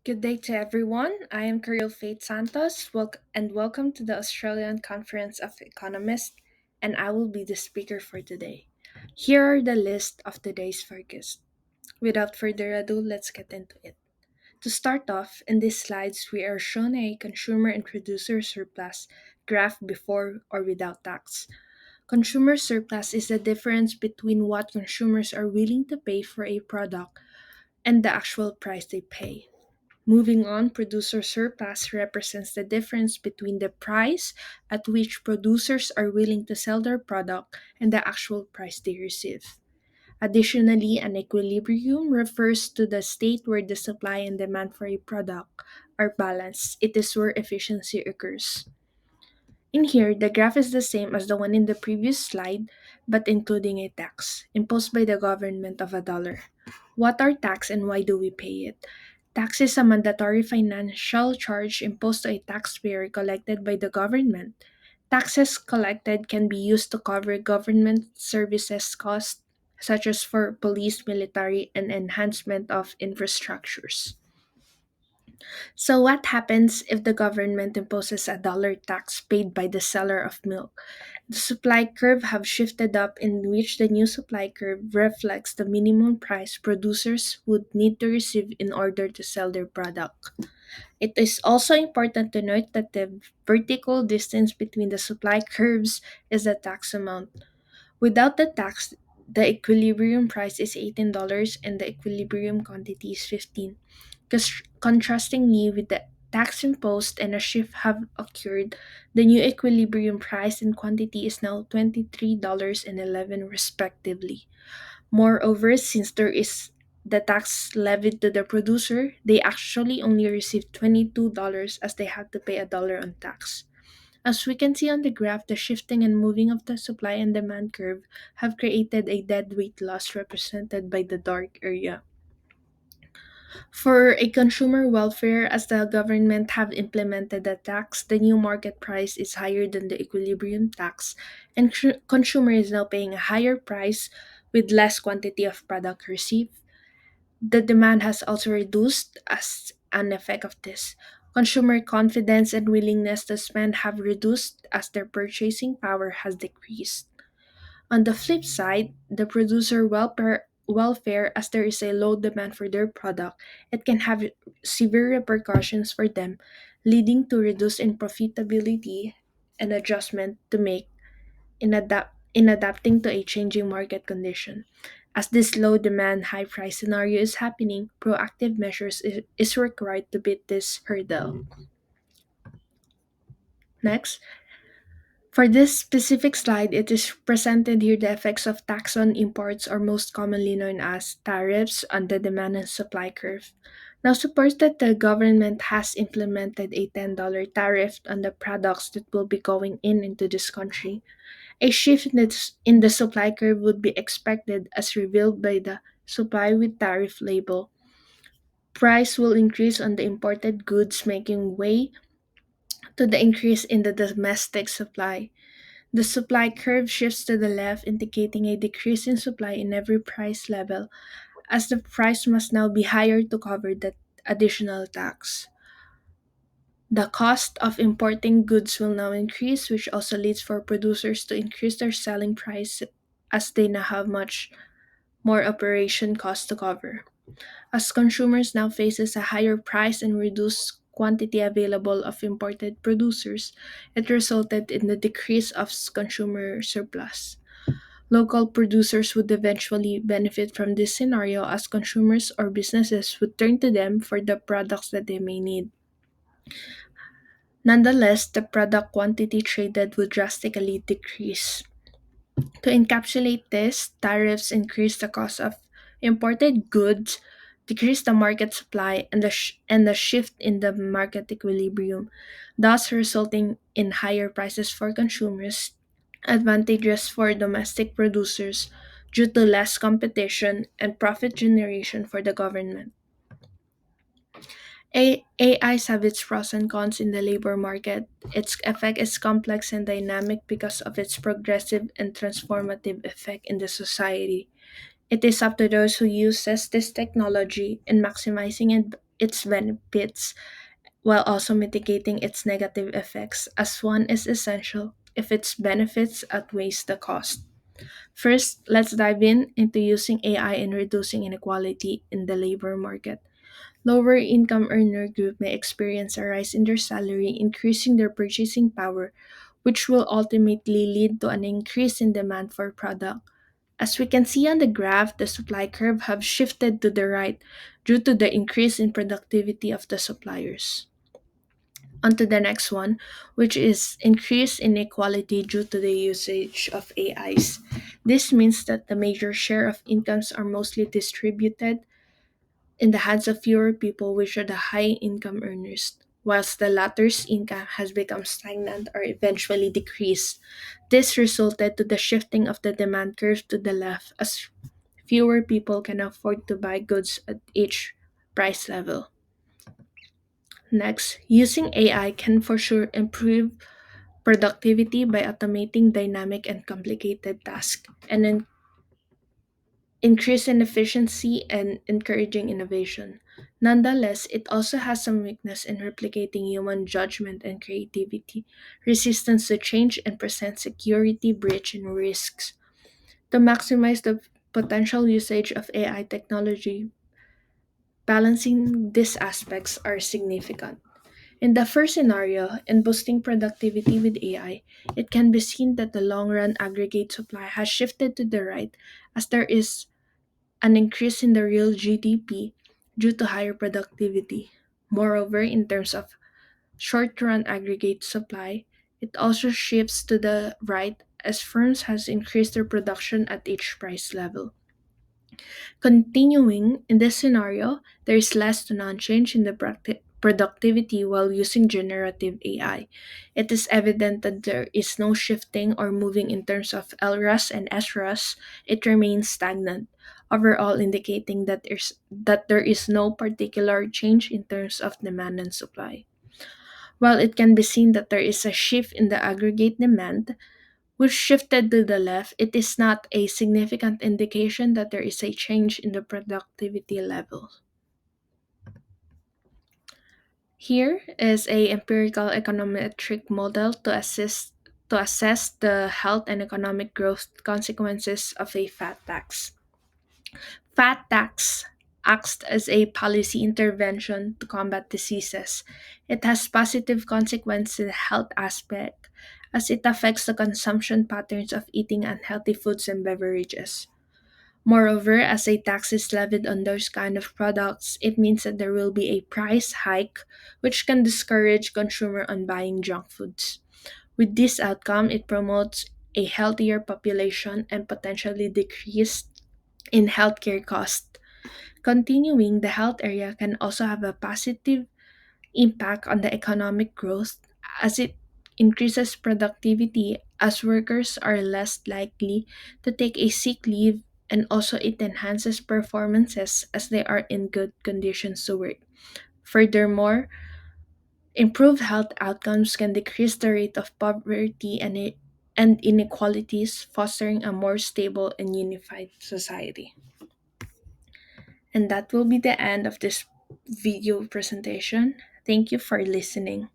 Good day to everyone. I am Karil Faith Santos, and welcome to the Australian Conference of Economists, and I will be the speaker for today. Here are the list of today's focus. Without further ado, let's get into it. To start off, in these slides, we are shown a consumer and producer surplus graph before or without tax. Consumer surplus is the difference between what consumers are willing to pay for a product and the actual price they pay. Moving on, producer surplus represents the difference between the price at which producers are willing to sell their product and the actual price they receive. Additionally, an equilibrium refers to the state where the supply and demand for a product are balanced. It is where efficiency occurs. In here, the graph is the same as the one in the previous slide, but including a tax imposed by the government of $1. What are tax and why do we pay it? Tax is a mandatory financial charge imposed to a taxpayer collected by the government. Taxes collected can be used to cover government services costs, such as for police, military, and enhancement of infrastructures. So, what happens if the government imposes a dollar tax paid by the seller of milk? The supply curve have shifted up in which the new supply curve reflects the minimum price producers would need to receive in order to sell their product. It is also important to note that the vertical distance between the supply curves is the tax amount. Without the tax, the equilibrium price is $18 and the equilibrium quantity is 15. Contrastingly, with the tax imposed and a shift have occurred, the new equilibrium price and quantity is now $23 and 11 respectively. Moreover, since there is the tax levied to the producer, they actually only receive $22 as they have to pay a dollar on tax. As we can see on the graph, the shifting and moving of the supply and demand curve have created a deadweight loss represented by the dark area. For a consumer welfare, as the government have implemented the tax, the new market price is higher than the equilibrium tax, and consumer is now paying a higher price with less quantity of product received. The demand has also reduced as an effect of this. Consumer confidence and willingness to spend have reduced as their purchasing power has decreased. On the flip side, the producer welfare, as there is a low demand for their product, it can have severe repercussions for them, leading to reduced in profitability and adjustment to make in adapting to a changing market condition. As this low demand, high price scenario is happening, proactive measures is required to beat this hurdle. Next, for this specific slide, it is presented here the effects of tax on imports, or most commonly known as tariffs, on the demand and supply curve. Now, suppose that the government has implemented a $10 tariff on the products that will be going into this country. A shift in the supply curve would be expected as revealed by the supply with tariff label. Price will increase on the imported goods, making way to the increase in the domestic supply. The supply curve shifts to the left, indicating a decrease in supply in every price level, as the price must now be higher to cover that additional tax. The cost of importing goods will now increase, which also leads for producers to increase their selling price as they now have much more operation costs to cover. As consumers now faces a higher price and reduced quantity available of imported producers, it resulted in the decrease of consumer surplus. Local producers would eventually benefit from this scenario as consumers or businesses would turn to them for the products that they may need. Nonetheless, the product quantity traded would drastically decrease. To encapsulate this, tariffs increase the cost of imported goods, decrease the market supply, and the shift in the market equilibrium, thus resulting in higher prices for consumers, advantages for domestic producers due to less competition, and profit generation for the government. AIs have its pros and cons in the labor market. Its effect is complex and dynamic because of its progressive and transformative effect in the society. It is up to those who uses this technology in maximizing its benefits while also mitigating its negative effects, as one is essential if its benefits outweighs the cost. First, let's dive into using AI in reducing inequality in the labor market. Lower income earner group may experience a rise in their salary, increasing their purchasing power, which will ultimately lead to an increase in demand for product. As we can see on the graph, the supply curve have shifted to the right due to the increase in productivity of the suppliers. On to the next one, which is increased inequality due to the usage of AIs. This means that the major share of incomes are mostly distributed in the hands of fewer people, which are the high income earners, whilst the latter's income has become stagnant or eventually decreased. This resulted to the shifting of the demand curve to the left as fewer people can afford to buy goods at each price level. Next, using AI can for sure improve productivity by automating dynamic and complicated tasks and increase in efficiency and encouraging innovation. Nonetheless, it also has some weakness in replicating human judgment and creativity, resistance to change, and present security breach and risks. To maximize the potential usage of AI technology, balancing these aspects are significant. In the first scenario, in boosting productivity with AI, it can be seen that the long run aggregate supply has shifted to the right as there is an increase in the real GDP due to higher productivity. Moreover, in terms of short run aggregate supply, it also shifts to the right as firms has increased their production at each price level. Continuing in this scenario, there is less to none change in the productivity while using generative AI. It is evident that there is no shifting or moving in terms of LRAS and SRAS. It remains stagnant, overall indicating that there is no particular change in terms of demand and supply. While it can be seen that there is a shift in the aggregate demand, which shifted to the left, it is not a significant indication that there is a change in the productivity level. Here is a empirical econometric model to assess the health and economic growth consequences of a fat tax. Fat tax acts as a policy intervention to combat diseases. It has positive consequences in the health aspect as it affects the consumption patterns of eating unhealthy foods and beverages. Moreover, as a tax is levied on those kind of products, it means that there will be a price hike which can discourage consumer on buying junk foods. With this outcome, it promotes a healthier population and potentially decrease in healthcare costs. Continuing, the health area can also have a positive impact on the economic growth as it increases productivity as workers are less likely to take a sick leave, and also it enhances performances as they are in good conditions to work. Furthermore, improved health outcomes can decrease the rate of poverty and inequalities, fostering a more stable and unified society. And that will be the end of this video presentation. Thank you for listening.